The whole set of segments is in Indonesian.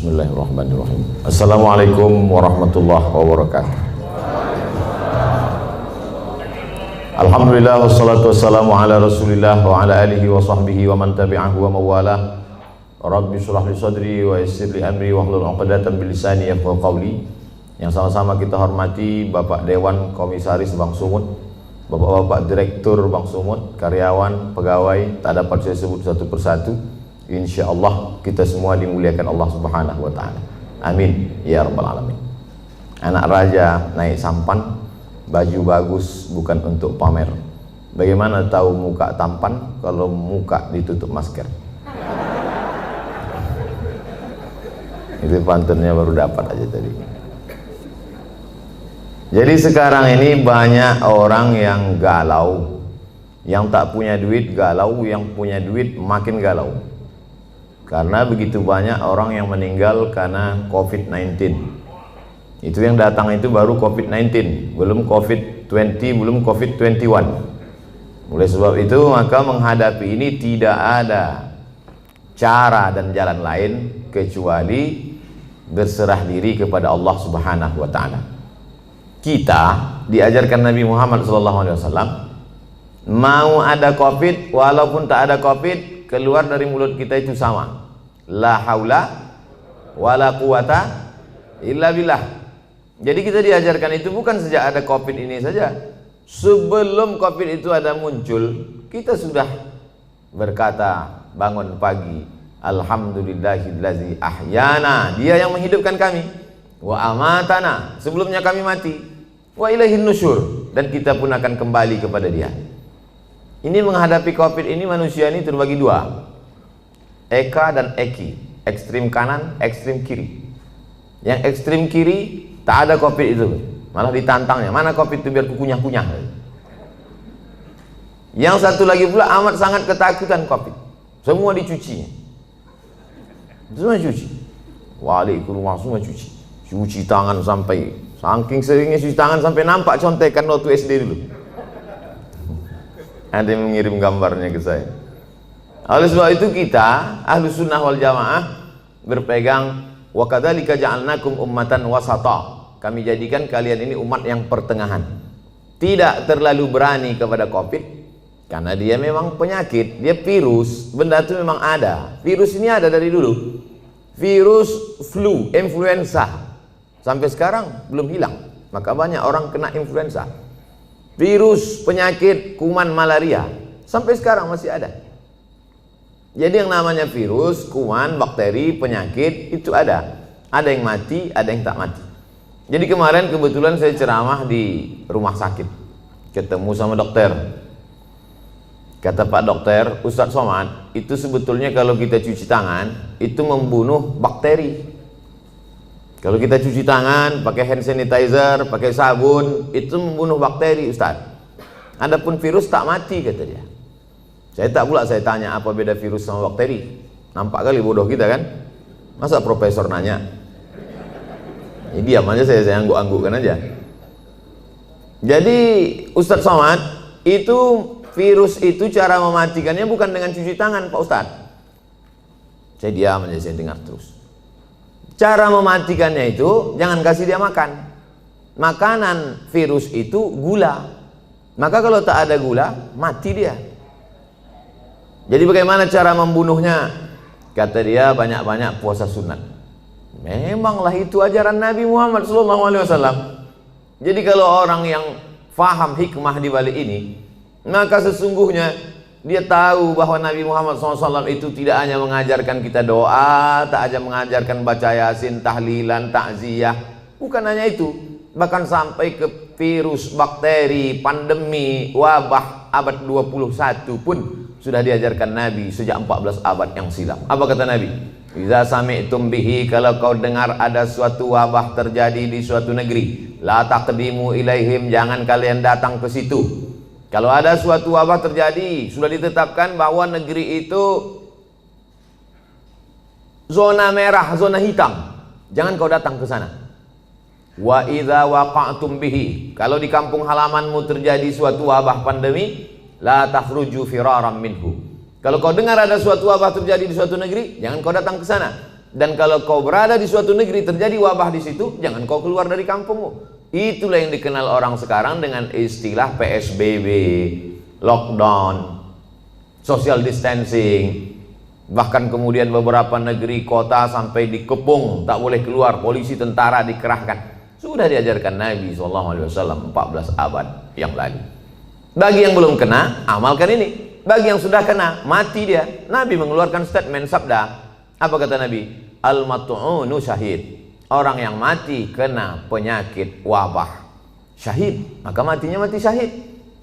Bismillahirrahmanirrahim. Assalamualaikum warahmatullahi wabarakatuh. Alhamdulillah wassalatu wassalamu ala rasulillah wa ala alihi wa sahbihi wa man tabi'ahu wa mawalah. Rabbi shrah li sadri wa yassir li amri wa hlul 'uqdatam min lisani yafqahu qawli. Yang sama-sama kita hormati Bapak Dewan Komisaris Bank Sumut, Bapak-bapak Direktur Bank Sumut, karyawan, pegawai, tak dapat saya sebut satu persatu. Insyaallah kita semua dimuliakan Allah Subhanahu wa taala. Amin ya rabbal alamin. Anak raja naik sampan, baju bagus bukan untuk pamer. Bagaimana tahu muka tampan kalau muka ditutup masker? Itu pantunnya baru dapat aja tadi. Jadi sekarang ini banyak orang yang galau, yang tak punya duit galau, yang punya duit makin galau. Karena begitu banyak orang yang meninggal karena COVID-19. Itu yang datang itu baru COVID-19, belum COVID-20, belum COVID-21. Oleh sebab itu maka menghadapi ini tidak ada cara dan jalan lain kecuali berserah diri kepada Allah Subhanahu wa taala. Kita diajarkan Nabi Muhammad SAW, mau ada COVID walaupun tak ada COVID, keluar dari mulut kita itu sama. La haula wala quwata illa billah. Jadi kita diajarkan itu bukan sejak ada COVID ini saja. Sebelum COVID itu ada muncul, kita sudah berkata bangun pagi, alhamdulillahillazi ahyana, dia yang menghidupkan kami, wa amatana, sebelumnya kami mati, wa ilaihin nusyur, dan kita pun akan kembali kepada dia. Ini menghadapi COVID ini manusia ini terbagi dua, Eka dan Eki, ekstrim kanan, ekstrim kiri. Yang ekstrim kiri tak ada COVID itu, malah ditantangnya, mana COVID itu biar kukunyah-kunyah. Yang satu lagi pula amat sangat ketakutan COVID, semua dicuci, semua cuci, wali ke rumah semua cuci tangan sampai, saking seringnya cuci tangan sampai nampak contekan waktu SD dulu. Ada yang mengirim gambarnya ke saya. Oleh sebab itu kita Ahlus Sunnah wal Jamaah berpegang wa kadzalika ja'alnakum ummatan wasata. Kami jadikan kalian ini umat yang pertengahan. Tidak terlalu berani kepada COVID karena dia memang penyakit, dia virus, benda itu memang ada. Virus ini ada dari dulu. Virus flu, influenza. Sampai sekarang belum hilang. Maka banyak orang kena influenza. Virus penyakit kuman malaria sampai sekarang masih ada. Jadi yang namanya virus, kuman, bakteri, penyakit itu ada. Ada yang mati, ada yang tak mati. Jadi kemarin kebetulan saya ceramah di rumah sakit, ketemu sama dokter. Kata Pak Dokter, Ustadz Somad, itu sebetulnya kalau kita cuci tangan itu membunuh bakteri. Kalau kita cuci tangan pakai hand sanitizer, pakai sabun, itu membunuh bakteri, Ustadz. Adapun virus tak mati, kata dia. Saya tak pula saya tanya apa beda virus sama bakteri. Nampak kali bodoh kita kan? Masa profesor nanya? Ya, diam aja, saya angguk-anggukkan aja. Jadi Ustadz Somad, itu virus itu cara mematikannya bukan dengan cuci tangan, Pak Ustadz. Saya diam aja, saya dengar terus. Cara mematikannya itu jangan kasih dia makan. Makanan virus itu gula. Maka kalau tak ada gula, mati dia. Jadi bagaimana cara membunuhnya? Kata dia banyak-banyak puasa sunat. Memanglah itu ajaran Nabi Muhammad SAW. Jadi kalau orang yang faham hikmah di balik ini, maka sesungguhnya dia tahu bahwa Nabi Muhammad SAW itu tidak hanya mengajarkan kita doa, tak hanya mengajarkan baca yasin, tahlilan, takziah. Bukan hanya itu, bahkan sampai ke virus, bakteri, pandemi, wabah abad 21 pun sudah diajarkan Nabi sejak 14 abad yang silam. Apa kata Nabi? Iza sami'tum bihi, kalau kau dengar ada suatu wabah terjadi di suatu negeri, la taqdimu ilaihim, jangan kalian datang ke situ. Kalau ada suatu wabah terjadi, sudah ditetapkan bahwa negeri itu zona merah, zona hitam, jangan kau datang ke sana. Wa idza waqa'tum bihi, kalau di kampung halamanmu terjadi suatu wabah pandemi, la takhruju firaram minhu. Kalau kau dengar ada suatu wabah terjadi di suatu negeri, jangan kau datang ke sana. Dan kalau kau berada di suatu negeri terjadi wabah di situ, jangan kau keluar dari kampungmu. Itulah yang dikenal orang sekarang dengan istilah PSBB, lockdown, social distancing. Bahkan kemudian beberapa negeri kota sampai dikepung, tak boleh keluar, polisi tentara dikerahkan. Sudah diajarkan Nabi SAW 14 abad yang lalu. Bagi yang belum kena, amalkan ini. Bagi yang sudah kena, mati dia. Nabi mengeluarkan statement sabda. Apa kata Nabi? Al-mat'unu syahid. Orang yang mati kena penyakit wabah, syahid, maka matinya mati syahid.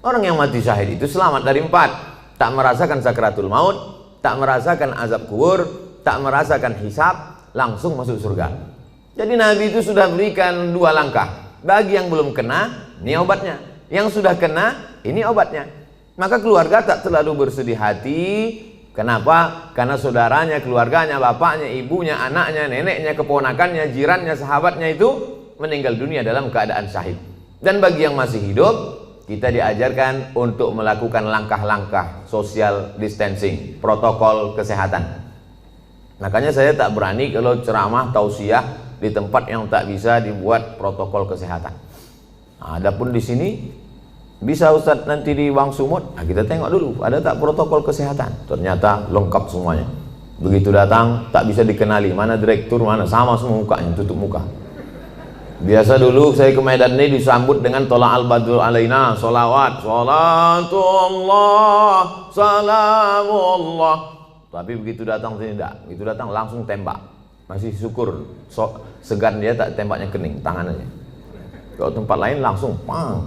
Orang yang mati syahid itu selamat dari 4. Tak merasakan sakratul maut, tak merasakan azab kubur, tak merasakan hisab, langsung masuk surga. Jadi Nabi itu sudah berikan 2 langkah. Bagi yang belum kena, ini obatnya. Yang sudah kena, ini obatnya. Maka keluarga tak terlalu bersedih hati. Kenapa? Karena saudaranya, keluarganya, bapaknya, ibunya, anaknya, neneknya, keponakannya, jirannya, sahabatnya itu meninggal dunia dalam keadaan syahid. Dan bagi yang masih hidup, kita diajarkan untuk melakukan langkah-langkah social distancing, protokol kesehatan. Makanya saya tak berani kalau ceramah tausiah di tempat yang tak bisa dibuat protokol kesehatan. Nah, adapun di sini bisa Ustadz nanti di Bang Sumut, nah kita tengok dulu ada tak protokol kesehatan. Ternyata lengkap semuanya. Begitu datang tak bisa dikenali mana direktur, mana, sama semua mukanya, tutup muka. Biasa dulu saya ke Medan ini disambut dengan tola al-badul alaina, solawat, salatullah, salamullah. Tapi begitu datang sini tidak, begitu datang langsung tembak. Masih syukur segan dia tak tembaknya kening tangannya. Kalau tempat lain langsung pang.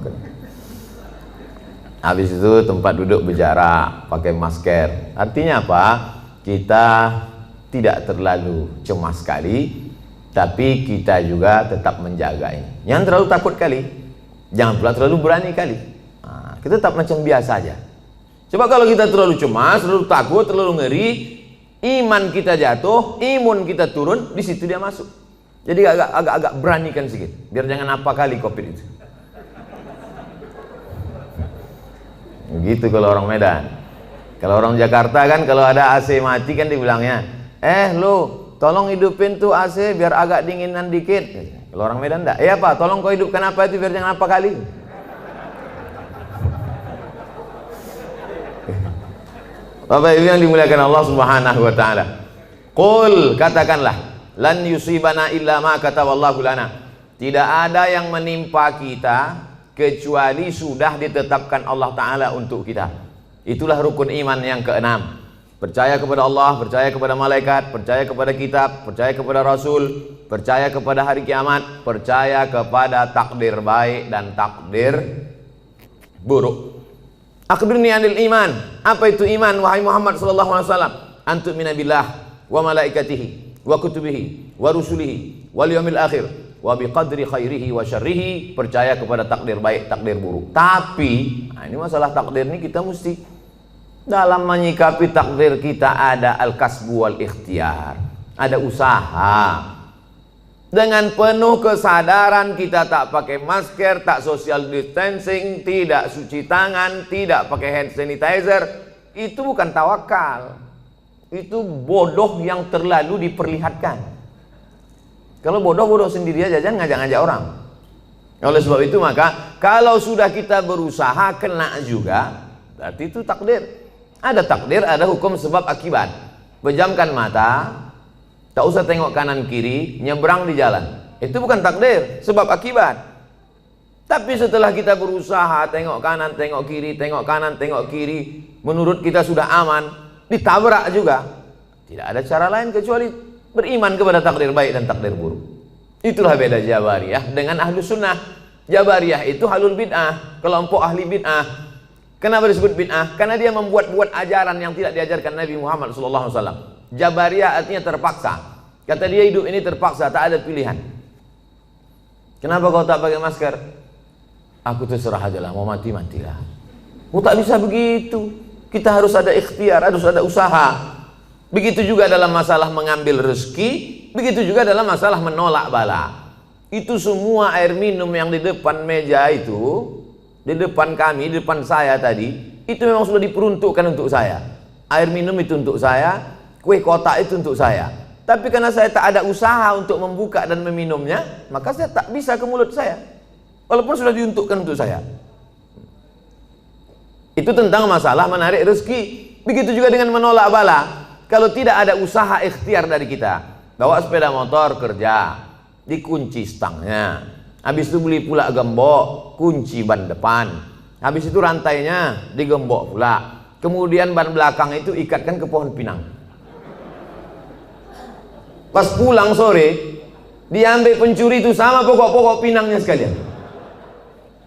Habis itu tempat duduk berjarak, pakai masker. Artinya apa? Kita tidak terlalu cemas sekali, tapi kita juga tetap menjaga ini. Jangan terlalu takut kali, jangan pula terlalu berani kali. Nah, kita tetap macam biasa aja. Coba kalau kita terlalu cemas, terlalu takut, terlalu ngeri, iman kita jatuh, imun kita turun, di situ dia masuk. Jadi agak beranikan sedikit, biar jangan apa kali COVID itu. Begitu kalau orang Medan. Kalau orang Jakarta kan kalau ada AC mati kan dibilangnya, lu tolong hidupin tuh AC biar agak dinginan dikit. Kalau orang Medan enggak. Apa? Tolong kau hidupkan apa itu biar jangan apa kali. Bapak Ibu yang dimuliakan Allah Subhanahu wa taala. Qul, katakanlah, lan yusibana illa ma kataballahu lana. Tidak ada yang menimpa kita kecuali sudah ditetapkan Allah taala untuk kita. Itulah rukun iman yang keenam. Percaya kepada Allah, percaya kepada malaikat, percaya kepada kitab, percaya kepada Rasul, percaya kepada hari kiamat, percaya kepada takdir baik dan takdir buruk. Akhbirni anil iman. Apa itu iman wahai Muhammad sallallahu alaihi wasallam? Antu'mina billah wa malaikatihi wa kutubihi wa rusulihi wal yaumil akhir wa biqadri khairihi wa syarrihi. Percaya kepada takdir baik, takdir buruk. Tapi ini masalah takdir ini kita mesti dalam menyikapi takdir kita ada al-kasbu wal ikhtiar, ada usaha. Dengan penuh kesadaran kita tak pakai masker, tak social distancing, tidak cuci tangan, tidak pakai hand sanitizer, itu bukan tawakal. Itu bodoh yang terlalu diperlihatkan. Kalau bodoh sendiri aja, jangan ngajak-ngajak orang. Oleh sebab itu maka kalau sudah kita berusaha kena juga, berarti itu takdir. Ada takdir, ada hukum sebab akibat. Pejamkan mata, tak usah tengok kanan kiri, nyebrang di jalan. Itu bukan takdir, sebab akibat. Tapi setelah kita berusaha tengok kanan, tengok kiri, tengok kanan, tengok kiri, menurut kita sudah aman, ditabrak juga. Tidak ada cara lain kecuali beriman kepada takdir baik dan takdir buruk. Itulah beda Jabariyah dengan Ahlus Sunnah. Jabariyah itu halul bid'ah, kelompok ahli bid'ah. Kenapa disebut bid'ah? Karena dia membuat-buat ajaran yang tidak diajarkan Nabi Muhammad SAW. Jabariyah artinya terpaksa. Kata dia hidup ini terpaksa, tak ada pilihan. Kenapa kau tak pakai masker? Aku terserah aja lah, mau mati matilah. Oh, tak bisa begitu. Kita harus ada ikhtiar, harus ada usaha. Begitu juga dalam masalah mengambil rezeki, begitu juga dalam masalah menolak bala. Itu semua air minum yang di depan meja itu, di depan kami, di depan saya tadi, itu memang sudah diperuntukkan untuk saya. Air minum itu untuk saya, kue kotak itu untuk saya. Tapi karena saya tak ada usaha untuk membuka dan meminumnya, maka saya tak bisa ke mulut saya. Walaupun sudah diuntukkan untuk saya. Itu tentang masalah menarik rezeki. Begitu juga dengan menolak bala. Kalau tidak ada usaha ikhtiar dari kita, bawa sepeda motor kerja, dikunci stangnya. Habis itu beli pula gembok, kunci ban depan. Habis itu rantainya digembok pula. Kemudian ban belakang itu ikatkan ke pohon pinang. Pas pulang sore, diambil pencuri itu sama pokok-pokok pinangnya sekalian.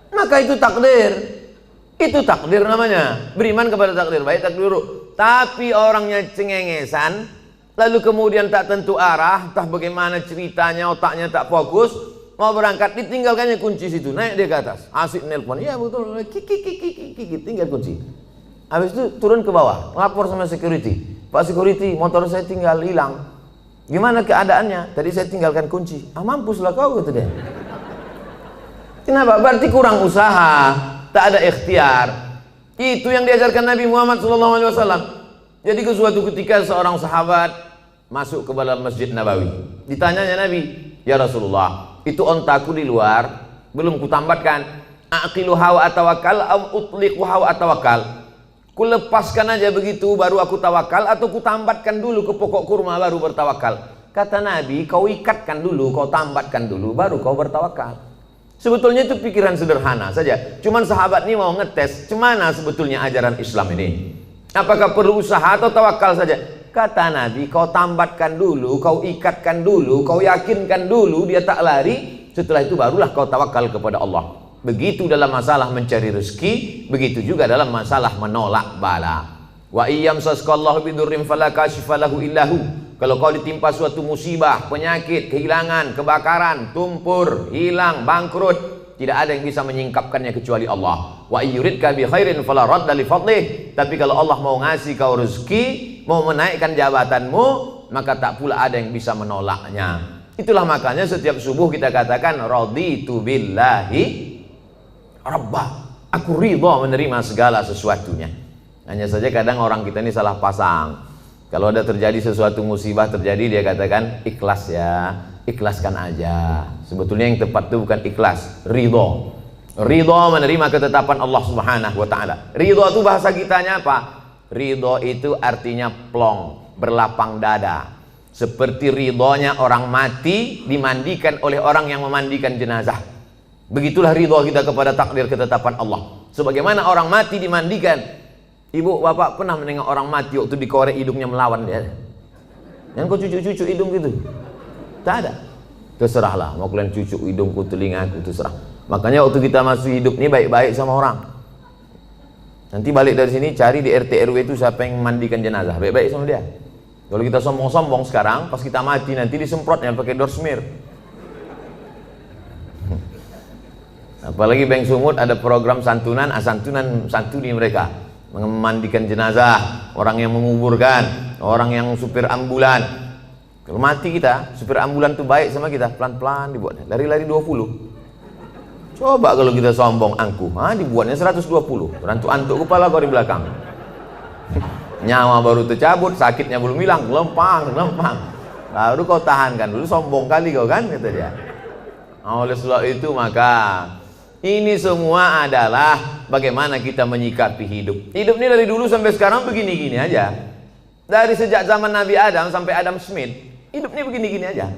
Maka itu takdir. Itu takdir namanya. Beriman kepada takdir baik, takdir buruk. Tapi orangnya cengengesan, lalu kemudian tak tentu arah, entah bagaimana ceritanya, otaknya tak fokus, mau berangkat, ditinggalkannya kunci situ, naik dia ke atas, asik nelpon, iya betul, kiki, tinggal kunci. Habis itu turun ke bawah, lapor sama security, Pak security, motor saya tinggal hilang. Gimana keadaannya? Tadi saya tinggalkan kunci. Ah, mampuslah kau, kata dia. Kenapa? Berarti kurang usaha, tak ada ikhtiar. Itu yang diajarkan Nabi Muhammad SAW. Jadi ke suatu ketika seorang sahabat masuk ke dalam Masjid Nabawi. Ditanyanya Nabi, ya Rasulullah, itu ontaku di luar, belum kutambatkan. Aqiluha wa atawakal, am utliquha wa atawakal. Ku lepaskan aja begitu baru aku tawakal, atau ku tambatkan dulu ke pokok kurma baru bertawakal. Kata Nabi, kau ikatkan dulu, kau tambatkan dulu baru kau bertawakal. Sebetulnya itu pikiran sederhana saja. Cuman sahabat ini mau ngetes cemana sebetulnya ajaran Islam ini. Apakah perlu usaha atau tawakal saja? Kata Nabi, kau tambatkan dulu, kau ikatkan dulu, kau yakinkan dulu dia tak lari. Setelah itu barulah kau tawakal kepada Allah. Begitu dalam masalah mencari rezeki, begitu juga dalam masalah menolak bala. Wa iyam sasqallahu bidurrim fala kashifa lahu illahu. Kalau kau ditimpa suatu musibah, penyakit, kehilangan, kebakaran, tumpur, hilang, bangkrut, tidak ada yang bisa menyingkapkannya kecuali Allah. Wa yuridka bi khairin fala radda li fadlih. Tapi kalau Allah mau ngasih kau rezeki, mau menaikkan jabatanmu, maka tak pula ada yang bisa menolaknya. Itulah makanya setiap subuh kita katakan raditu billahi Rabbah, aku ridha menerima segala sesuatunya. Hanya saja kadang orang kita ini salah pasang. Kalau ada terjadi sesuatu musibah terjadi, dia katakan ikhlas ya, ikhlaskan aja. Sebetulnya yang tepat itu bukan ikhlas, ridha. Ridha menerima ketetapan Allah Subhanahu wa taala. Ridha itu bahasa kitanya apa? Ridha itu artinya plong, berlapang dada. Seperti ridhonya orang mati dimandikan oleh orang yang memandikan jenazah. Begitulah ridha kita kepada takdir ketetapan Allah. Sebagaimana orang mati dimandikan. Ibu, bapak pernah menengok orang mati waktu dikorek hidungnya melawan dia? Yang kau cucuk-cucuk hidung gitu? Tak ada. Terserahlah, mau kalian cucuk hidungku, telingaku, terserah. Makanya waktu kita masih hidup ini baik-baik sama orang. Nanti balik dari sini cari di RT RW itu siapa yang memandikan jenazah, baik-baik sama dia. Kalau kita sombong-sombong sekarang, pas kita mati nanti disemprotnya pakai door smear. Apalagi Bank Sumut ada program santunan, santuni mereka memandikan jenazah, orang yang menguburkan, orang yang supir ambulan. Kalau mati kita, supir ambulan tuh baik sama kita, pelan-pelan dibuatnya, lari-lari 20. Coba kalau kita sombong angkuh, dibuatnya 120, rantuk-antuk kepala kau di belakang. Nyawa baru tercabut, sakitnya belum hilang, lempang. Baru kau tahankan dulu, sombong kali kau kan, kata dia. Oleh sebab itu maka ini semua adalah bagaimana kita menyikapi hidup. Hidup ini dari dulu sampai sekarang begini-gini aja. Dari sejak zaman Nabi Adam sampai Adam Smith, hidup ini begini-gini aja.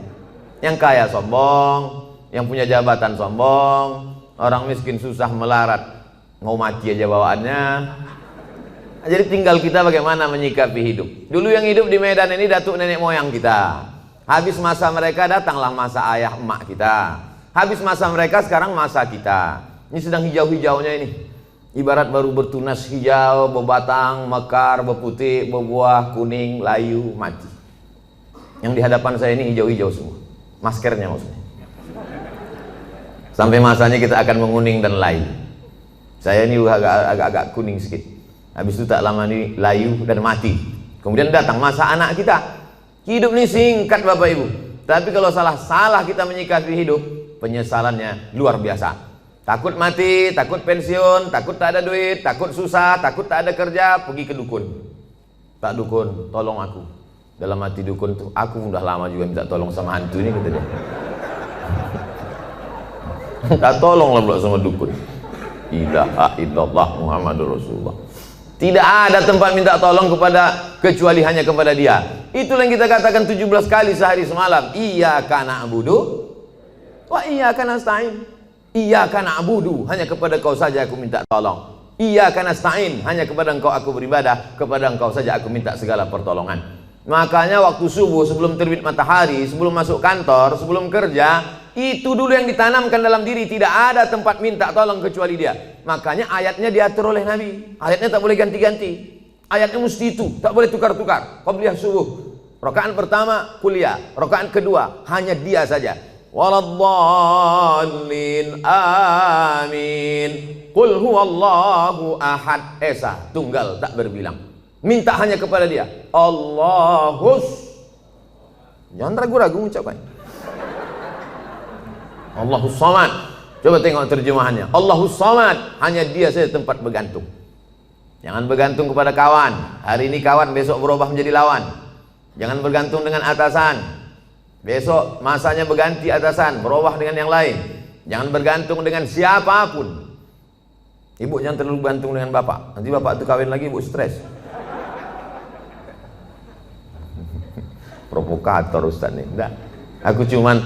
Yang kaya sombong, yang punya jabatan sombong, orang miskin susah melarat, mau mati aja bawaannya. Jadi tinggal kita bagaimana menyikapi hidup. Dulu yang hidup di Medan ini datuk nenek moyang kita. Habis masa mereka datanglah masa ayah emak kita. Habis masa mereka sekarang masa kita. Ini sedang hijau-hijaunya ini. Ibarat baru bertunas hijau, berbatang, mekar, berputih, berbuah, kuning, layu, mati. Yang di hadapan saya ini hijau-hijau semua. Maskernya maksudnya. Sampai masanya kita akan menguning dan layu. Saya ini agak kuning sedikit. Habis itu tak lama ini layu dan mati. Kemudian datang masa anak kita. Hidup ini singkat Bapak Ibu. Tapi kalau salah kita menyikapi hidup, penyesalannya luar biasa. Takut mati, takut pensiun, takut tak ada duit, takut susah, takut tak ada kerja, pergi ke dukun. Pak dukun, tolong aku. Dalam hati dukun tuh, aku udah lama juga minta tolong sama hantu ini, kata dia. Minta tolong lah pula sama dukun. Ilaha illallah Muhammadur Rasulullah. Tidak ada tempat minta tolong kecuali hanya kepada dia. Itulah yang kita katakan 17 kali sehari semalam. Iyyaka na'budu wa iyyaka nasta'in. Iyyaka na'budu, hanya kepada Kau saja aku minta tolong. Iyyaka nasta'in, hanya kepada Engkau aku beribadah, kepada Engkau saja aku minta segala pertolongan. Makanya waktu subuh, sebelum terbit matahari, sebelum masuk kantor, sebelum kerja, itu dulu yang ditanamkan dalam diri. Tidak ada tempat minta tolong kecuali dia. Makanya ayatnya diatur oleh Nabi. Ayatnya tak boleh ganti-ganti. Ayatnya mesti itu, tak boleh tukar-tukar. Qabliyah subuh, rakaat pertama kuliah, rakaat kedua hanya dia saja. Waladdallin, amin. Qul huwallahu ahad, esa, tunggal tak berbilang. Minta hanya kepada dia. Allahus, jangan ragu-ragu ucapannya. Allahus samad. Coba tengok terjemahannya. Allahus samad, hanya dia saja tempat bergantung. Jangan bergantung kepada kawan. Hari ini kawan, besok berubah menjadi lawan. Jangan bergantung dengan atasan. Besok masanya berganti atasan, berubah dengan yang lain. Jangan bergantung dengan siapapun. Ibu jangan terlalu bergantung dengan bapak. Nanti bapak itu kawin lagi, ibu stres. Provokator Ustaz nih. Enggak. Aku cuman,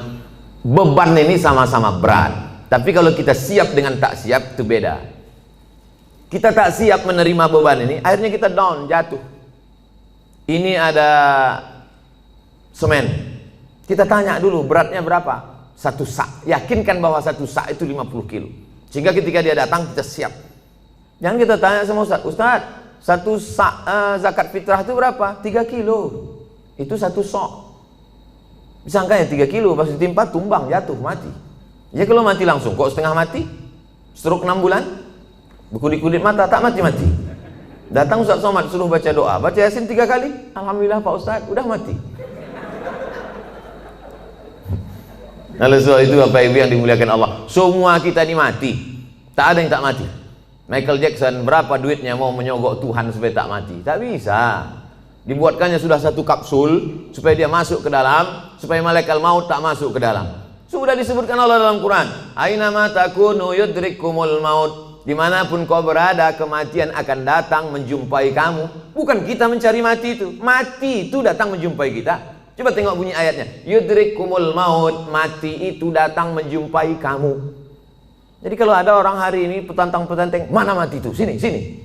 beban ini sama-sama berat. Tapi kalau kita siap dengan tak siap, itu beda. Kita tak siap menerima beban ini, akhirnya kita down, jatuh. Ini ada semen. Kita tanya dulu beratnya berapa? 1 sak. Yakinkan bahwa 1 sak itu 50 kilo. Sehingga ketika dia datang kita siap. Jangan kita tanya sama Ustaz, Ustaz, 1 sak zakat fitrah itu berapa? 3 kilo. Itu 1 sok. Disangkanya 3 kilo, pas ditimpa tumbang, jatuh, mati. Ya kalau mati langsung, kok setengah mati? Stroke 6 bulan? Berkulit-kulit mata, tak mati-mati. Datang Ustaz Somad suruh baca doa, baca Yasin 3 kali. Alhamdulillah Pak Ustaz, udah mati. Lalu soal itu Bapak Ibu yang dimuliakan Allah, semua kita ini mati. Tak ada yang tak mati. Michael Jackson berapa duitnya mau menyogok Tuhan supaya tak mati? Tak bisa. Dibuatkannya sudah 1 kapsul supaya dia masuk ke dalam, supaya malaikat maut tak masuk ke dalam. Sudah disebutkan Allah dalam Quran, aina ma takunu yudrikumul maut. Dimanapun kau berada, kematian akan datang menjumpai kamu. Bukan kita mencari mati itu. Mati itu datang menjumpai kita. Coba tengok bunyi ayatnya. Yudrikumul maut, mati itu datang menjumpai kamu. Jadi kalau ada orang hari ini petantang-petantang, mana mati itu? Sini, sini.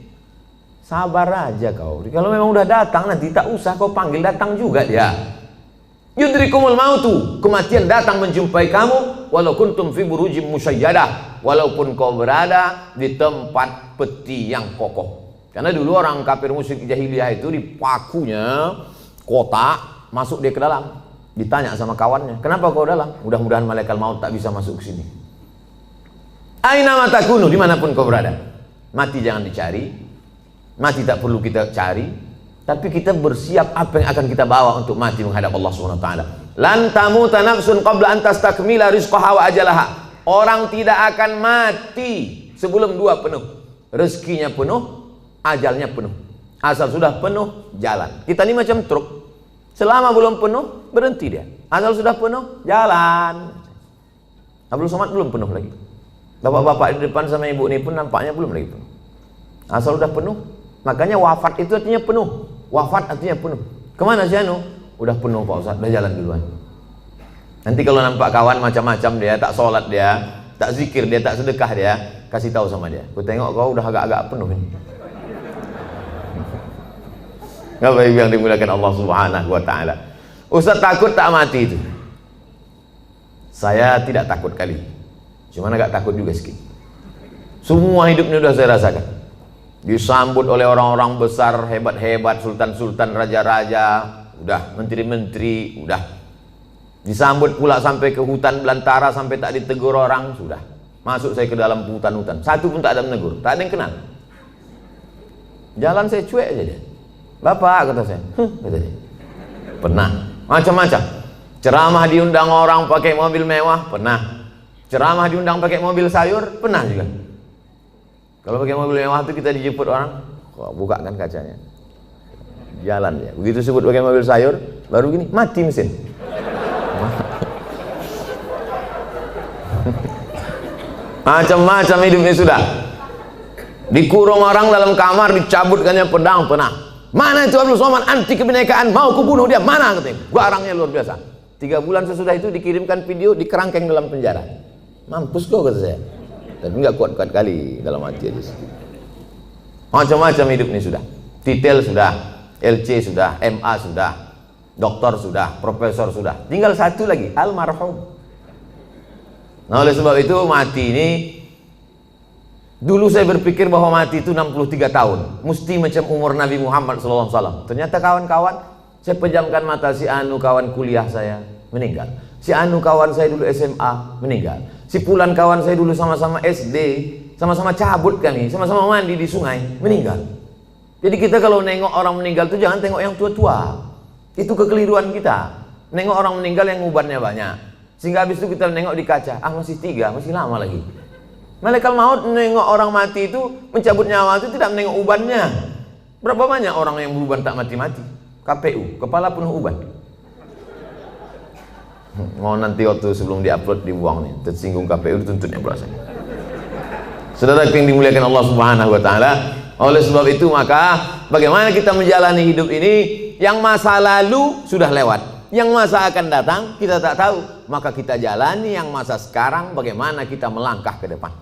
Sabar aja kau. Kalau memang udah datang, nanti tak usah kau panggil, datang juga dia. Yudrikumul mautu, kematian datang menjumpai kamu, walau kuntum fi burujim musyayyadah, walaupun kau berada di tempat peti yang kokoh. Karena dulu orang kafir musyrik jahiliyah itu dipakunya kotak, masuk dia ke dalam, ditanya sama kawannya, kenapa kau dalam? Mudah-mudahan malaikat maut tak bisa masuk ke sini. Aina ma takunu, dimanapun kau berada. Mati jangan dicari. Mati tak perlu kita cari, tapi kita bersiap apa yang akan kita bawa untuk mati menghadap Allah Subhanahu wa taala. Lan tamuta nafsun qabla an tastakmila rizqaha wa ajalaha. Orang tidak akan mati sebelum 2 penuh. Rezekinya penuh, ajalnya penuh. Asal sudah penuh, jalan. Kita ini macam truk. Selama belum penuh, berhenti dia. Asal sudah penuh, jalan. Abdul Somad belum penuh lagi. Bapak-bapak di depan sama ibu ini pun nampaknya belum lagi penuh. Asal sudah penuh. Makanya wafat itu artinya penuh. Wafat artinya penuh. Kemana sih anu? Udah penuh Pak Ustaz, udah jalan duluan. Nanti kalau nampak kawan macam-macam dia, tak sholat dia, tak zikir dia, tak sedekah dia, kasih tahu sama dia. Ku tengok kau udah agak-agak penuh ini. Bapak Ibu yang dimuliakan Allah Subhanahu wa taala. Ustaz takut tak mati itu? Saya tidak takut kali. Cuma agak takut juga sedikit. Semua hidupnya sudah saya rasakan. Disambut oleh orang-orang besar, hebat-hebat, sultan-sultan, raja-raja, udah menteri-menteri, udah. Disambut pula sampai ke hutan belantara, sampai tak ditegur orang, sudah. Masuk saya ke dalam hutan-hutan, satu pun tak ada menegur, tak ada yang kenal. Jalan saya cuek aja dia. Bapak, kata saya, kata dia. Pernah, macam-macam. Ceramah diundang orang pakai mobil mewah, pernah. Ceramah diundang pakai mobil sayur, pernah juga. Kalau pakai mobil mewah itu kita dijemput orang, buka kan kacanya, jalan ya. Begitu sebut pakai mobil sayur, baru gini mati mesin. Macam-macam hidupnya sudah. Dikurung orang dalam kamar, dicabutkannya pedang panah. Mana itu Abdul Somad, anti kebinekaan, mau kubunuh dia, mana katanya. Garangnya luar biasa. 3 bulan sesudah itu dikirimkan video, dikerangkeng dalam penjara. Mampus kau kata saya. Tapi nggak kuat-kuat kali dalam hati aja. Macam-macam hidup ini sudah. Titel sudah, LC sudah, MA sudah, doktor sudah, profesor sudah. Tinggal satu lagi, almarhum. Nah oleh sebab itu mati ini, dulu saya berpikir bahwa mati itu 63 tahun, mesti macam umur Nabi Muhammad SAW. Ternyata kawan-kawan, saya pejamkan mata, si Anu kawan kuliah saya meninggal, si Anu kawan saya dulu SMA meninggal, si Pulan kawan saya dulu sama-sama SD, sama-sama cabut kami, sama-sama mandi di sungai, meninggal. Jadi kita kalau nengok orang meninggal itu jangan tengok yang tua-tua. Itu kekeliruan kita. Nengok orang meninggal yang ubannya banyak, sehingga habis itu kita nengok di kaca, ah masih 3, masih lama lagi. Malaikat maut menengok orang mati itu, mencabut nyawa itu tidak menengok ubannya. Berapa banyak orang yang beruban tak mati-mati? KPU, kepala penuh uban. Mau nanti waktu sebelum diupload dibuang nih, tersinggung KPU dituntutnya berasa. Saudara yang dimuliakan Allah Subhanahu wa taala, oleh sebab itu maka bagaimana kita menjalani hidup ini, yang masa lalu sudah lewat, yang masa akan datang kita tak tahu, maka kita jalani yang masa sekarang, bagaimana kita melangkah ke depan.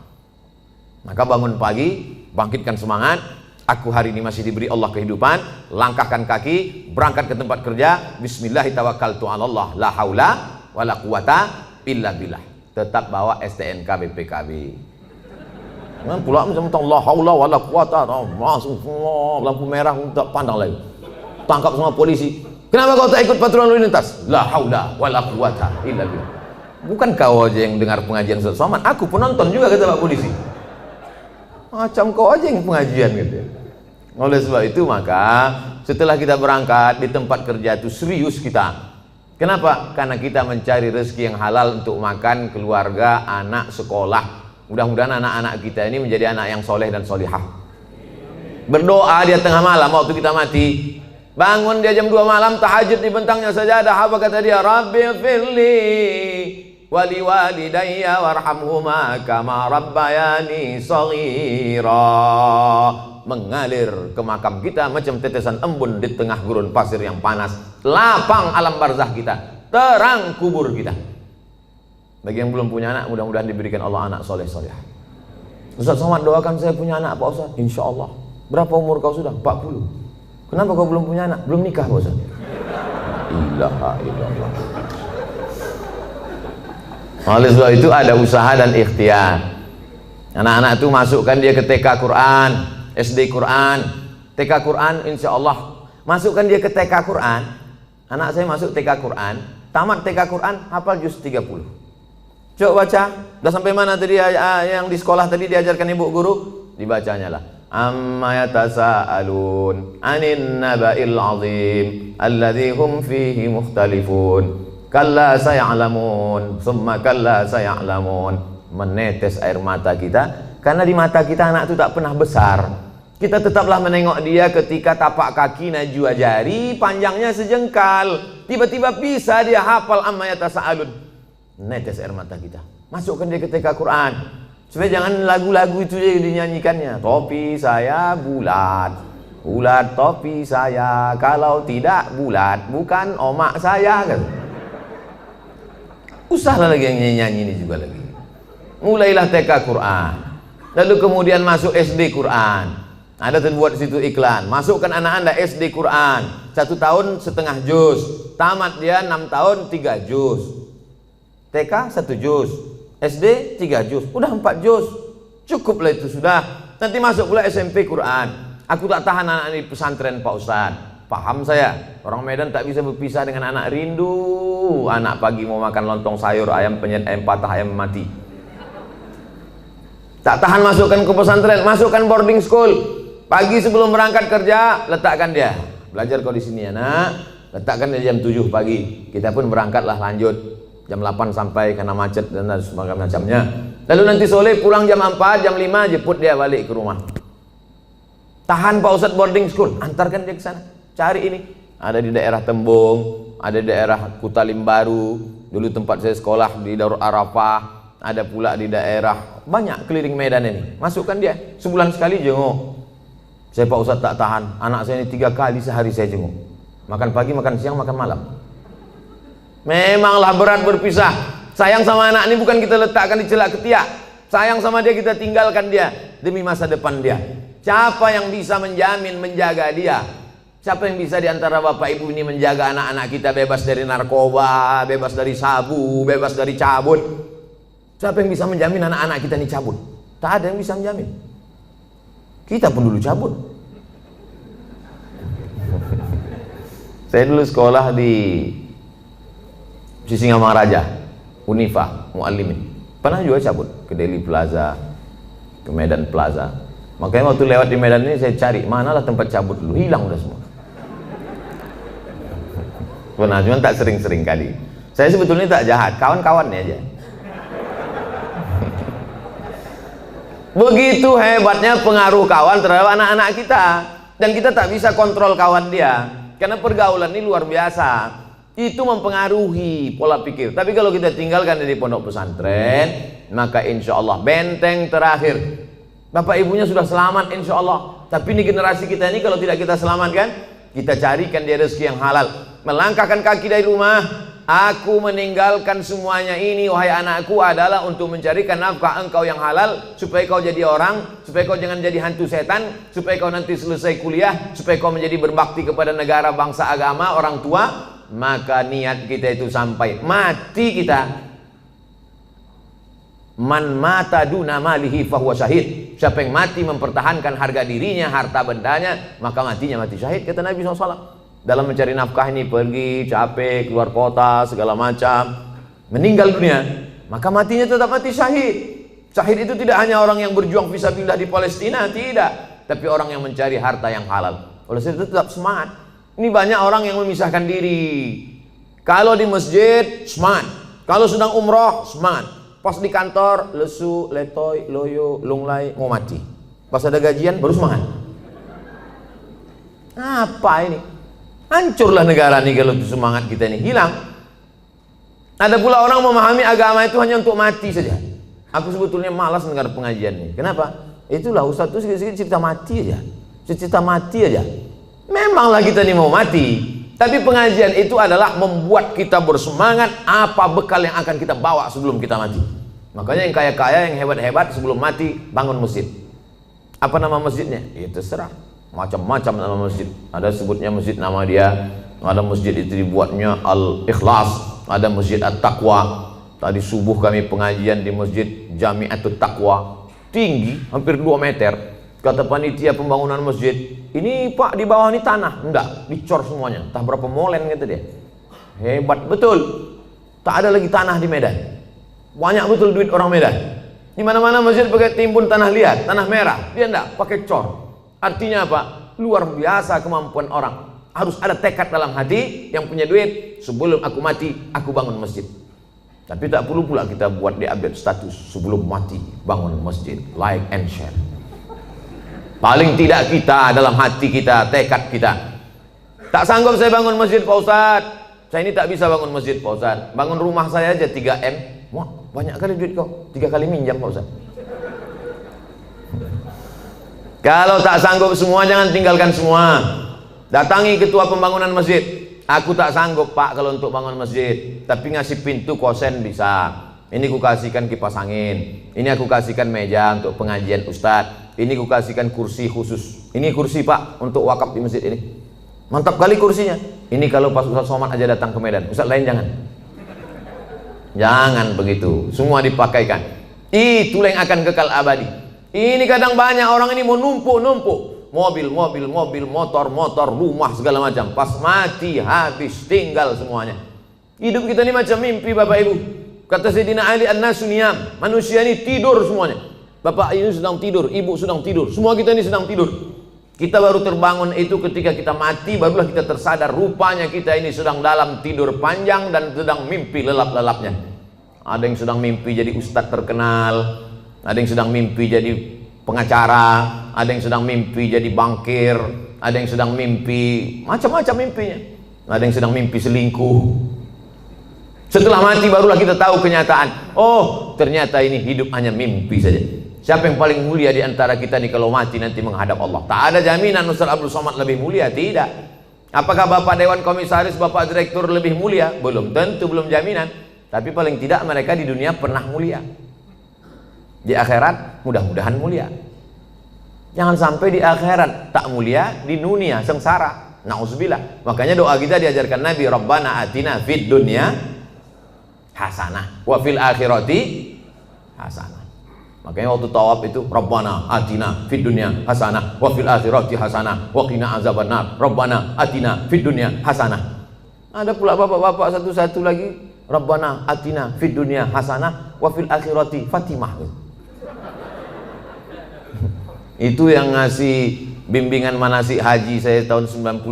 Maka bangun pagi, bangkitkan semangat, aku hari ini masih diberi Allah kehidupan, langkahkan kaki, berangkat ke tempat kerja, bismillahirrahmanirrahim, la haula wala quwata illa billah. Tetap bawa STNK BPKB. Jangan pula macam la haula wala quwata, langsung lampu merah tak pandang lagi. Tangkap semua polisi. Kenapa kau tak ikut patroli lalu lintas? La haula wala quwata illa billah. Bukan kau aja yang dengar pengajian Ustaz Somad, aku penonton juga kata Pak Polisi. Macam kau aja yang pengajian gitu. Oleh sebab itu maka setelah kita berangkat di tempat kerja itu serius kita. Kenapa? Karena kita mencari rezeki yang halal untuk makan, keluarga, anak, sekolah. Mudah-mudahan anak-anak kita ini menjadi anak yang soleh dan solihah. Berdoa dia tengah malam waktu kita mati. Bangun dia jam 2 malam, tahajud di bentangnya sajadah. Apa kata dia? Rabbi firli wali walidayya warhamhuma kama rabbayani shaghira. Mengalir ke makam kita macam tetesan embun di tengah gurun pasir yang panas. Lapang alam barzah kita, terang kubur kita. Bagi yang belum punya anak, mudah-mudahan diberikan Allah anak soleh soleh. Ustaz Somad doakan saya punya anak Pak Ustaz. Insya Allah. Berapa umur kau sudah? 40. Kenapa kau belum punya anak? Belum nikah Pak Ustaz. Ilaha illallah. Oleh sebab itu ada usaha dan ikhtiar. Anak-anak itu masukkan dia ke TK Quran, SD Quran, TK Quran, insya Allah. Masukkan dia ke TK Quran. Anak saya masuk TK Quran, tamat TK Quran, hafal juz 30. Coba baca, udah sampai mana tadi yang di sekolah tadi diajarkan ibu guru? Dibacanya lah. Amma yatasaalun 'anin naba'il 'azim alladzi hum fihi mukhtalifun. Kalla saya'lamun, summa kalla saya'lamun. Menetes air mata kita, karena di mata kita anak itu tak pernah besar. Kita tetaplah menengok dia ketika tapak kaki najwa jari, panjangnya sejengkal. Tiba-tiba bisa dia hafal amma yatasaalun. Netes air mata kita. Masukkan dia ke TK Quran. Supaya jangan lagu-lagu itu yang dinyanyikannya. Topi saya bulat, bulat topi saya. Kalau tidak bulat, bukan omak saya kan. Usahlah lagi yang nyanyi ini juga lagi. Mulailah TK Quran, lalu kemudian masuk SD Quran. Ada terbuat situ iklan. Masukkan anak anda SD Quran, 1 tahun setengah juz, tamat dia 6 tahun 3 juz. TK 1 juz, SD 3 juz, udah 4 juz. Cukuplah itu sudah. Nanti masuk pula SMP Quran. Aku tak tahan anak ini pesantren Pak Ustaz. Paham saya, orang Medan tak bisa berpisah dengan anak rindu. Anak pagi mau makan lontong sayur, ayam penyet, ayam patah, ayam mati. Tak tahan masukkan ke pesantren, masukkan boarding school. Pagi sebelum berangkat kerja, letakkan dia. Belajar kau di sini anak, letakkan dia jam 7 pagi. Kita pun berangkatlah lanjut. Jam 8 sampai karena macet dan semacamnya. Lalu nanti sore pulang jam 4, jam 5 jemput dia balik ke rumah. Tahan Pak Ustadz boarding school, antarkan dia ke sana. cari ini. Ada di daerah Tembung, ada di daerah Kutalimbaru, dulu tempat saya sekolah di Darul Arafah, ada pula di daerah, banyak keliling Medan ini. Masukkan dia, sebulan sekali jenguk. Saya Pak Ustadz tak tahan, anak saya ini 3 kali sehari saya jenguk. Makan pagi, makan siang, makan malam. Memanglah berat berpisah. Sayang sama anak ini bukan kita letakkan di celak ketiak. Sayang sama dia kita tinggalkan dia demi masa depan dia. Siapa yang bisa menjamin, menjaga dia? Siapa yang bisa diantara bapak ibu ini menjaga anak-anak kita bebas dari narkoba, bebas dari sabu, bebas dari cabut? Siapa yang bisa menjamin anak-anak kita ini cabut? Tak ada yang bisa menjamin. Kita pun dulu cabut. Saya dulu sekolah di Sisingamangaraja, Unifa, Muallimin. Pernah juga cabut ke Deli Plaza, ke Medan Plaza. Makanya waktu lewat di Medan ini saya cari manalah tempat cabut dulu, hilang udah semua. Pernah, cuma tak sering-sering kali. Saya sebetulnya tak jahat, kawan-kawannya aja. Begitu hebatnya pengaruh kawan terhadap anak-anak kita. Dan kita tak bisa kontrol kawan dia, karena pergaulan ini luar biasa. Itu mempengaruhi pola pikir. Tapi kalau kita tinggalkan dari pondok pesantren, maka insya Allah benteng terakhir. Bapak ibunya sudah selamat insya Allah. Tapi ini generasi kita ini kalau tidak kita selamatkan, kita carikan dia rezeki yang halal. Melangkahkan kaki dari rumah, aku meninggalkan semuanya ini wahai anakku adalah untuk mencarikan nafkah engkau yang halal, supaya kau jadi orang, supaya kau jangan jadi hantu setan, supaya kau nanti selesai kuliah, supaya kau menjadi berbakti kepada negara, bangsa, agama, orang tua. Maka niat kita itu sampai mati kita. Man mata duna malihi fahuwa syahid. Siapa yang mati mempertahankan harga dirinya, harta bendanya, maka matinya mati syahid, kata Nabi SAW. Dalam mencari nafkah ini pergi, capek, keluar kota, segala macam, meninggal dunia, maka matinya tetap mati syahid. Syahid itu tidak hanya orang yang berjuang fisabilillah di Palestina, tidak, tapi orang yang mencari harta yang halal. Oleh sebab itu tetap semangat. Ini banyak orang yang memisahkan diri. Kalau di masjid, semangat. Kalau sedang umroh, semangat. Pas di kantor, lesu, letoy, loyo, lunglai, mau mati. Pas ada gajian, baru semangat. Apa ini? Hancurlah negara ini kalau semangat kita ini hilang. Ada pula orang memahami agama itu hanya untuk mati saja. Aku sebetulnya malas dengar pengajian ini. Kenapa? Itulah Ustaz itu sedikit cerita mati aja. Cerita mati aja. Memanglah kita ini mau mati, tapi pengajian itu adalah membuat kita bersemangat apa bekal yang akan kita bawa sebelum kita mati. Makanya yang kaya-kaya, yang hebat-hebat sebelum mati bangun masjid. Apa nama masjidnya? Ya terserah. Macam-macam nama masjid. Ada sebutnya masjid nama dia, ada masjid itu dibuatnya Al-Ikhlas, ada masjid At-Taqwa. Tadi subuh kami pengajian di masjid Jami'atut Taqwa, tinggi hampir 2 meter. Kata panitia pembangunan masjid, ini Pak di bawah ini tanah. Enggak, dicor semuanya, entah berapa molen kata dia. Hebat betul. Tak ada lagi tanah di Medan. Banyak betul duit orang Medan. Di mana-mana masjid pakai timbun tanah liat, tanah merah. Dia enggak, pakai cor. Artinya apa? Luar biasa kemampuan orang. Harus ada tekad dalam hati yang punya duit. Sebelum aku mati, aku bangun masjid. Tapi tak perlu pula kita buat di update status. Sebelum mati, bangun masjid. Like and share. Paling tidak kita dalam hati kita, tekad kita. Tak sanggup saya bangun masjid Pak Ustadz. Saya ini tak bisa bangun masjid Pak Ustadz. Bangun rumah saya aja 3M. Wah, banyak kali duit kau. 3 kali minjam Pak Ustadz. Kalau tak sanggup semua, jangan tinggalkan semua. Datangi ketua pembangunan masjid. Aku tak sanggup Pak kalau untuk bangun masjid, tapi ngasih pintu kosen bisa. Ini ku kasihkan kipas angin. Ini aku kasihkan meja untuk pengajian Ustadz. Ini ku kasihkan kursi khusus. Ini kursi Pak untuk wakaf di masjid ini. Mantap kali kursinya. Ini kalau pas Ustadz Somad aja datang ke Medan. Ustadz lain jangan. Jangan begitu. Semua dipakaikan. Itulah yang akan kekal abadi. Ini kadang banyak orang ini mau numpuk-numpuk. Mobil, motor, rumah segala macam. Pas mati habis, tinggal semuanya. Hidup kita ini macam mimpi Bapak Ibu. Kata Sayyidina Ali An-Nasu Niyam, manusia ini tidur semuanya. Bapak ini sedang tidur, ibu sedang tidur, semua kita ini sedang tidur. Kita baru terbangun itu ketika kita mati, barulah kita tersadar rupanya kita ini sedang dalam tidur panjang dan sedang mimpi lelap-lelapnya. Ada yang sedang mimpi jadi ustadz terkenal, ada yang sedang mimpi jadi pengacara, ada yang sedang mimpi jadi bankir, ada yang sedang mimpi macam-macam mimpinya, ada yang sedang mimpi selingkuh. Setelah mati barulah kita tahu kenyataan. Oh, ternyata ini hidup hanya mimpi saja. Siapa yang paling mulia di antara kita nih kalau mati nanti menghadap Allah? Tak ada jaminan Ustaz Abdul Somad lebih mulia, tidak. Apakah Bapak Dewan Komisaris, Bapak Direktur lebih mulia? Belum tentu, belum jaminan. Tapi paling tidak mereka di dunia pernah mulia. Di akhirat mudah-mudahan mulia. Jangan sampai di akhirat tak mulia, di dunia sengsara. Nauzubillah. Makanya doa kita diajarkan Nabi, Rabbana atina fid dunya hasanah wa fil akhirati hasanah. Makanya waktu tawaf itu Rabbana atina fid dunya hasanah wa fil akhirati hasanah wa qina azabannar. Rabbana atina fid dunya hasanah. Ada pula bapak-bapak satu-satu lagi, Rabbana atina fid dunya hasanah wa fil akhirati Fatimah. Itu yang ngasih bimbingan manasik haji saya tahun 92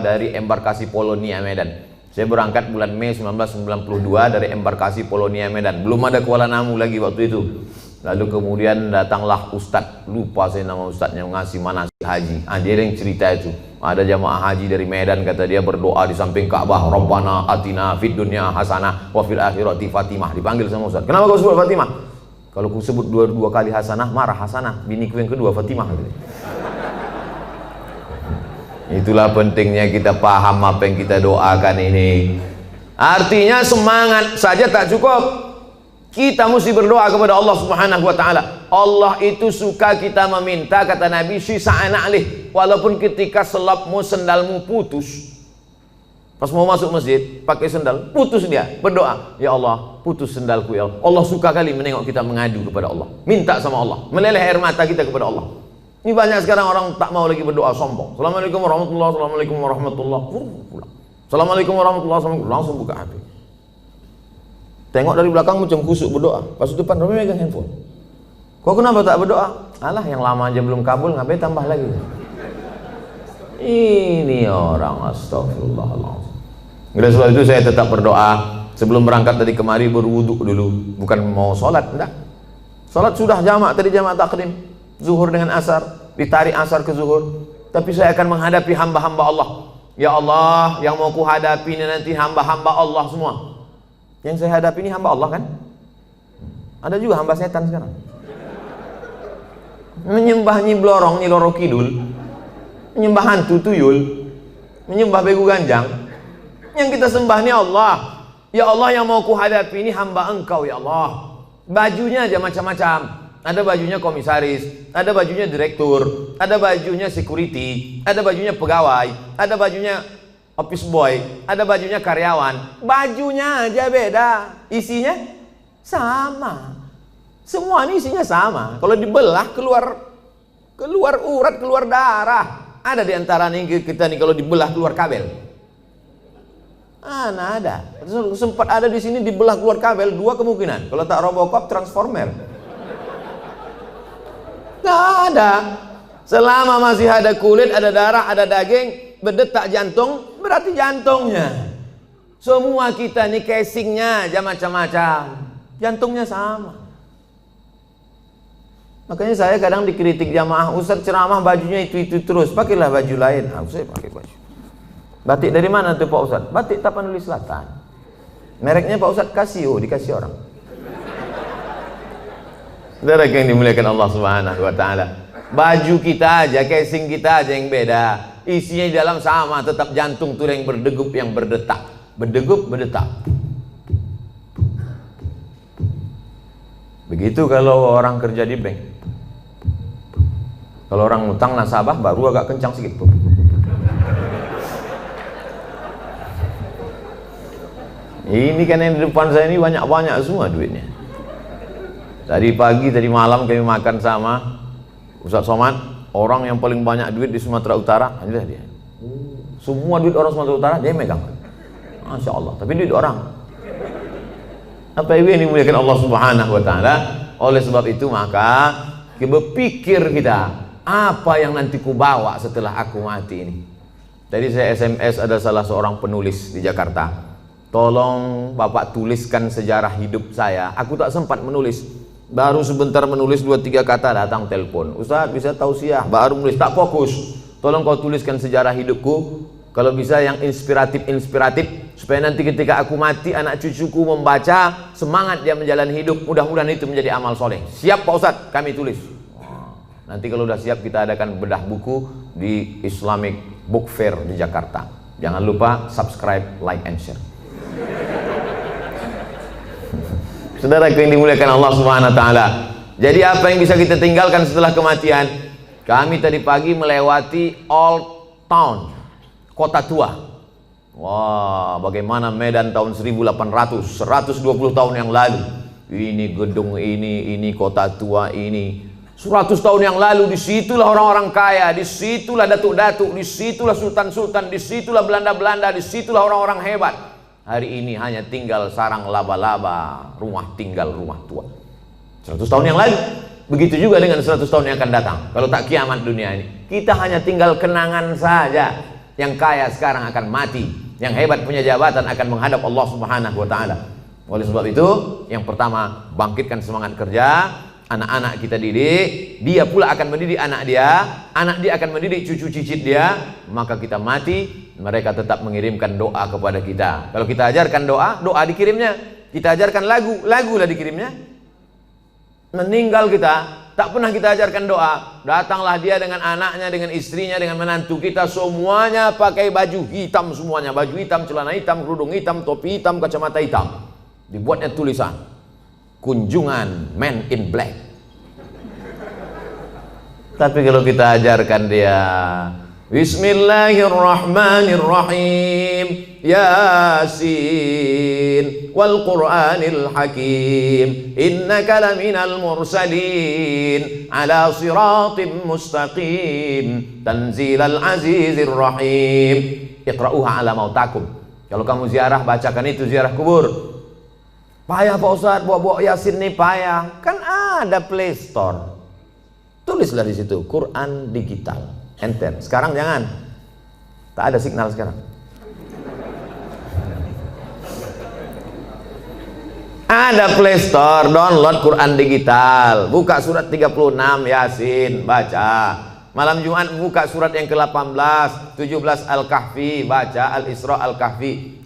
dari embarkasi Polonia Medan. Saya berangkat bulan Mei 1992 dari embarkasi Polonia Medan. Belum ada Kuala Namu lagi waktu itu. Lalu kemudian datanglah Ustadz, lupa saya nama Ustadznya, ngasih manasik haji. Dia yang cerita itu. Ada jamaah haji dari Medan, kata dia berdoa di samping Ka'bah, Rabbana atina fid dunya hasanah wa fil akhirati Fatimah. Dipanggil sama Ustadz. Kenapa kau sebut Fatimah? Kalau ku sebut dua kali hasanah, marah Hasanah. Biniku yang kedua Fatimah. Itulah pentingnya kita paham apa yang kita doakan ini. Artinya semangat saja tak cukup. Kita mesti berdoa kepada Allah Subhanahu wa taala. Allah itu suka kita meminta, kata Nabi, sisa'an alih. Walaupun ketika selapmu, sendalmu putus. Pas mau masuk masjid, pakai sendal, putus dia, berdoa, ya Allah, putus sendalku ya Allah. Allah suka kali menengok kita mengadu kepada Allah. Minta sama Allah, meleleh air mata kita kepada Allah. Ini banyak sekarang orang tak mau lagi berdoa, sombong. Assalamualaikum warahmatullahi wabarakatuh. Assalamualaikum warahmatullahi wabarakatuh. Assalamualaikum warahmatullahi wabarakatuh. Langsung buka HP. Tengok dari belakang macam kusuk berdoa. Pas depan Romi megang handphone. Kau kenapa tak berdoa? Alah, yang lama aja belum kabul, ngapain tambah lagi? Ini orang, astagfirullahaladzim. Oleh sebab itu saya tetap berdoa. Sebelum berangkat dari kemari berwuduk dulu. Bukan mau sholat, enggak. Sholat sudah jamak, tadi jamak takdim. Zuhur dengan asar, ditarik asar ke zuhur. Tapi saya akan menghadapi hamba-hamba Allah. Ya Allah, yang mau ku hadapi ini nanti hamba-hamba Allah semua. Yang saya hadapi ini hamba Allah kan? Ada juga hamba setan sekarang. Menyembah Nyi Blorong, Nyi Loro Kidul, menyembah hantu tuyul, menyembah begu ganjang. Yang kita sembah ini Allah. Ya Allah, yang mau ku hadapi ini hamba Engkau ya Allah. Bajunya aja macam-macam. Ada bajunya komisaris, ada bajunya direktur, ada bajunya security, ada bajunya pegawai, ada bajunya office boy, ada bajunya karyawan. Bajunya aja beda, isinya sama. Semua ini isinya sama. Kalau dibelah keluar urat, keluar darah. Ada di antara nih kita nih kalau dibelah keluar kabel. Nah, ada. Sempat ada di sini dibelah keluar kabel, dua kemungkinan. Kalau tak Robocop, Transformer. Nggak ada. Selama masih ada kulit, ada darah, ada daging, berdetak jantung, berarti jantungnya. Semua kita nih casingnya aja macam-macam, jantungnya sama. Makanya saya kadang dikritik jamaah, Ustaz ceramah bajunya itu terus, pakailah baju lain. Saya pakai baju. Batik dari mana tuh Pak Ustaz? Batik Tapanuli Selatan. Mereknya Pak Ustaz Casio, dikasih orang. Saudara yang dimuliakan Allah Subhanahu wa taala. Baju kita aja, casing kita aja yang beda. Isinya di dalam sama, tetap jantung tuh yang berdegup, yang berdetak. Berdegup, berdetak. Begitu kalau orang kerja di bank. Kalau orang utang nasabah baru agak kencang sedikit. Ini kan yang di depan saya ini banyak-banyak semua duitnya. Tadi pagi, tadi malam kami makan sama Ustaz Somad, orang yang paling banyak duit di Sumatera Utara, inilah dia. Semua duit orang Sumatera Utara dia megang. Masya Allah, tapi duit orang. Apa ini dimuliakan Allah Subhanahu wa taala? Oleh sebab itu maka berpikir kita, apa yang nanti ku bawa setelah aku mati ini. Tadi saya SMS ada salah seorang penulis di Jakarta. Tolong Bapak tuliskan sejarah hidup saya. Aku tak sempat menulis. Baru sebentar menulis 2-3 kata datang telepon. Ustaz bisa tausiah, baru menulis tak fokus. Tolong kau tuliskan sejarah hidupku. Kalau bisa yang inspiratif supaya nanti ketika aku mati anak cucuku membaca semangat dia menjalani hidup. Mudah-mudahan itu menjadi amal soleh. Siap Pak Ustaz, kami tulis. Nanti kalau udah siap kita adakan bedah buku di Islamic Book Fair di Jakarta. Jangan lupa subscribe, like, and share. Saudara yang dimuliakan Allah Subhanahu wa taala. Jadi apa yang bisa kita tinggalkan setelah kematian? Kami tadi pagi melewati Old Town, kota tua. Wah, bagaimana Medan tahun 1800, 120 tahun yang lalu. Ini gedung ini kota tua ini. 100 tahun yang lalu disitulah orang-orang kaya, disitulah datuk-datuk, disitulah sultan-sultan, disitulah Belanda-Belanda, disitulah orang-orang hebat. Hari ini hanya tinggal sarang laba-laba, rumah tinggal, rumah tua. 100 tahun yang lalu. Begitu juga dengan 100 tahun yang akan datang. Kalau tak kiamat dunia ini, kita hanya tinggal kenangan saja. Yang kaya sekarang akan mati, yang hebat punya jabatan akan menghadap Allah Subhanahu wa taala. Oleh sebab itu, yang pertama, bangkitkan semangat kerja. Anak-anak kita didik, dia pula akan mendidik anak dia akan mendidik cucu cicit dia, maka kita mati, mereka tetap mengirimkan doa kepada kita. Kalau kita ajarkan doa dikirimnya. Kita ajarkan lagu lah dikirimnya. Meninggal kita, tak pernah kita ajarkan doa. Datanglah dia dengan anaknya, dengan istrinya, dengan menantu kita, semuanya pakai baju hitam semuanya. Baju hitam, celana hitam, kerudung hitam, topi hitam, kacamata hitam. Dibuatnya tulisan, kunjungan Men in Black. Tapi kalau kita ajarkan dia Bismillahirrahmanirrahim, Yasin wal Qur'anil Hakim, innaka laminal mursalin ala siratim mustaqim, tanzilal azizir rahim, iqra'uha ala mautakum. Kalau kamu ziarah, bacakan itu, ziarah kubur. Payah Pak Ustadz, bawa Yasin nih payah. Kan ada Play Store. Tulislah di situ, Quran digital. Enter. Sekarang jangan. Tak ada signal sekarang. Ada Play Store, download Quran digital. Buka surat 36 Yasin, baca. Malam Jumat buka surat yang ke-18, 17 Al-Kahfi, baca Al-Isra Al-Kahfi.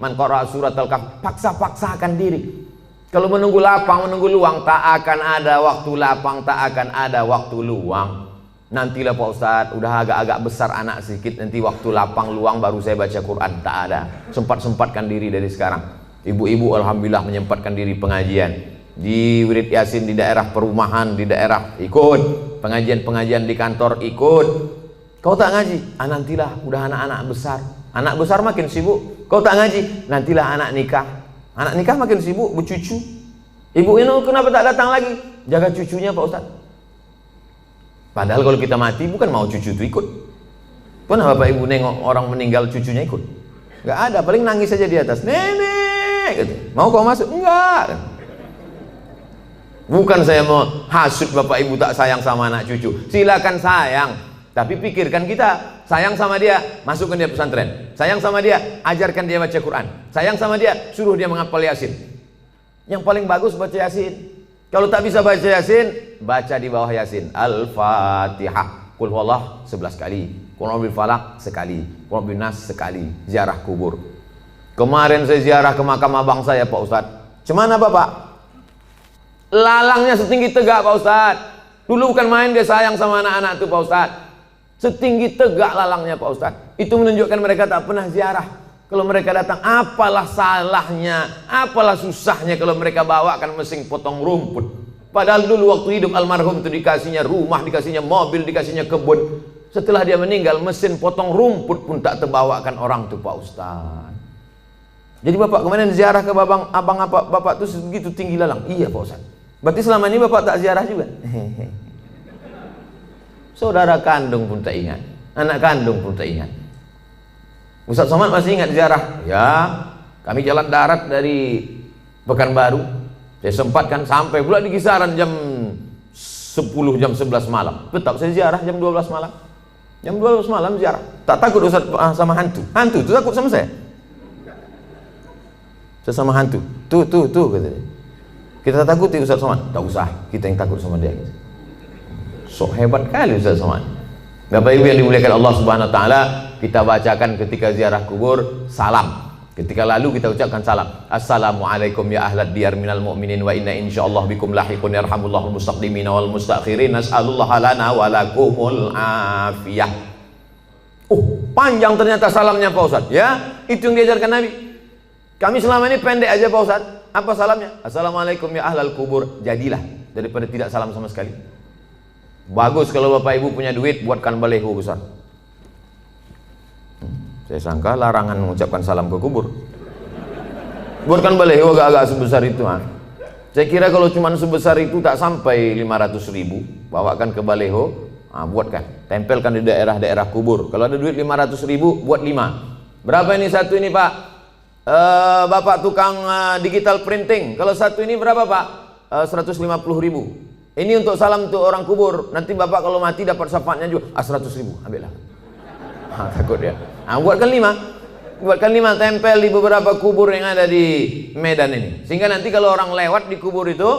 Man qara'a surat Al-Kahfi, paksa-paksakan diri. Kalau menunggu lapang, menunggu luang, tak akan ada waktu lapang, tak akan ada waktu luang. Nantilah Pak Ustadz, udah agak-agak besar anak sedikit, nanti waktu lapang luang baru saya baca Quran. Tak ada. Sempat-sempatkan diri dari sekarang. Ibu-ibu alhamdulillah menyempatkan diri pengajian. Di wirid Yasin di daerah perumahan, di daerah ikut. Pengajian-pengajian di kantor ikut. Kau tak ngaji? Nantilah, udah anak-anak besar. Anak besar makin sibuk. Kau tak ngaji? Nantilah anak nikah. Anak nikah makin sibuk, bercucu. Ibu ini kenapa tak datang lagi? Jaga cucunya Pak Ustadz. Padahal kalau kita mati bukan mau cucu itu ikut. Pernah Bapak Ibu nengok orang meninggal cucunya ikut? Gak ada, paling nangis saja di atas. Nenek, gitu. Mau kau masuk? Enggak. Bukan saya mau hasut Bapak Ibu tak sayang sama anak cucu. Silakan sayang, tapi pikirkan kita. Sayang sama dia, masukkan dia pesantren. Sayang sama dia, ajarkan dia baca Quran. Sayang sama dia, suruh dia menghafal Yasin. Yang paling bagus baca Yasin. Kalau tak bisa baca Yasin, baca di bawah Yasin Al-Fatihah, Qul huwallah 11 kali, Qul a'udzu falaq sekali, Qul a'udzu nas sekali. Ziarah kubur. Kemarin saya ziarah ke makam abang saya Pak Ustadz. Cemana Bapak? Lalangnya setinggi tegak Pak Ustadz. Dulu bukan main dia sayang sama anak-anak itu Pak Ustadz. Setinggi tegak lalangnya Pak Ustadz. Itu menunjukkan mereka tak pernah ziarah. Kalau mereka datang, apalah salahnya, apalah susahnya kalau mereka bawakan mesin potong rumput. Padahal dulu waktu hidup almarhum itu dikasihnya rumah, dikasihnya mobil, dikasihnya kebun. Setelah dia meninggal, mesin potong rumput pun tak terbawakan orang itu Pak Ustadz. Jadi Bapak kemarin ziarah ke abang Bapak itu segitu tinggi lalang? Iya Pak Ustadz. Berarti selama ini Bapak tak ziarah juga? Saudara kandung pun tak ingat, anak kandung pun tak ingat. Ustaz Somad masih ingat ziarah? Ya, kami jalan darat dari Pekanbaru. Saya sempatkan sampai pula di kisaran jam 10, jam 11 malam. Tetap saya ziarah jam 12 malam. Jam 12 malam ziarah. Tak takut Ustaz sama hantu. Hantu itu takut sama saya. Saya sama hantu. Tuh katanya. Kita takuti Ustaz Somad? Tak usah, kita yang takut sama dia. Sok hebat kali Ustaz Somad. Bapak Ibu yang dimuliakan Allah Subhanahu wa taala, kita bacakan ketika ziarah kubur salam. Ketika lalu kita ucapkan salam. Assalamualaikum ya ahlad diyar minal mu'minin wa inna insyaallah bikum lahiqun yarhamullahul mustaqdimin wal mustakhirin nas'alullaha lana wa lakumul afiyah. Oh, panjang ternyata salamnya Pak Ustaz. Ya, itu yang diajarkan Nabi. Kami selama ini pendek aja Pak Ustaz. Apa salamnya? Assalamualaikum ya ahlal kubur. Jadilah daripada tidak salam sama sekali. Bagus kalau Bapak Ibu punya duit, buatkan baleho besar. Saya sangka larangan mengucapkan salam ke kubur. Buatkan baleho agak-agak sebesar itu. Saya kira kalau cuma sebesar itu tak sampai 500.000, bawakan ke baleho, buatkan, tempelkan di daerah-daerah kubur. Kalau ada duit 500.000, buat 5. Berapa ini satu ini Pak? Bapak tukang digital printing. Kalau satu ini berapa Pak? 150.000. Ini untuk salam untuk orang kubur. Nanti Bapak kalau mati dapat syafaatnya juga. 100.000, ambillah. Takut dia. Buatkan 5. Buatkan 5, tempel di beberapa kubur yang ada di Medan ini. Sehingga nanti kalau orang lewat di kubur itu,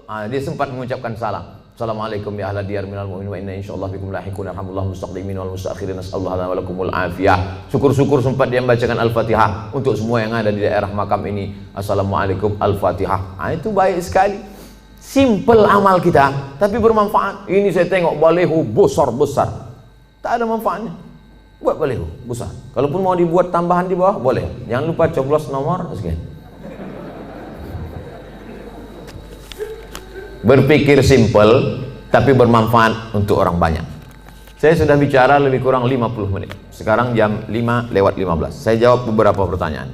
dia sempat mengucapkan salam. Assalamualaikum ya ahlad diyar minal mu'minin wa inna insyaallah bikum lahiqun yarhamullahu mustaqdimin wal mustakhirin nas'alullaha lana wa lakumul afiyah. Syukur-syukur sempat dia membacakan Al-Fatihah untuk semua yang ada di daerah makam ini. Assalamualaikum Al-Fatihah. Itu baik sekali. Simple amal kita, tapi bermanfaat. Ini saya tengok baleho besar-besar, tak ada manfaatnya. Buat baleho besar. Kalaupun mau dibuat tambahan di bawah, boleh. Jangan lupa coblos nomor sekian. Berpikir simple, tapi bermanfaat untuk orang banyak. Saya sudah bicara lebih kurang 50 menit. Sekarang jam 5:15. Saya jawab beberapa pertanyaan.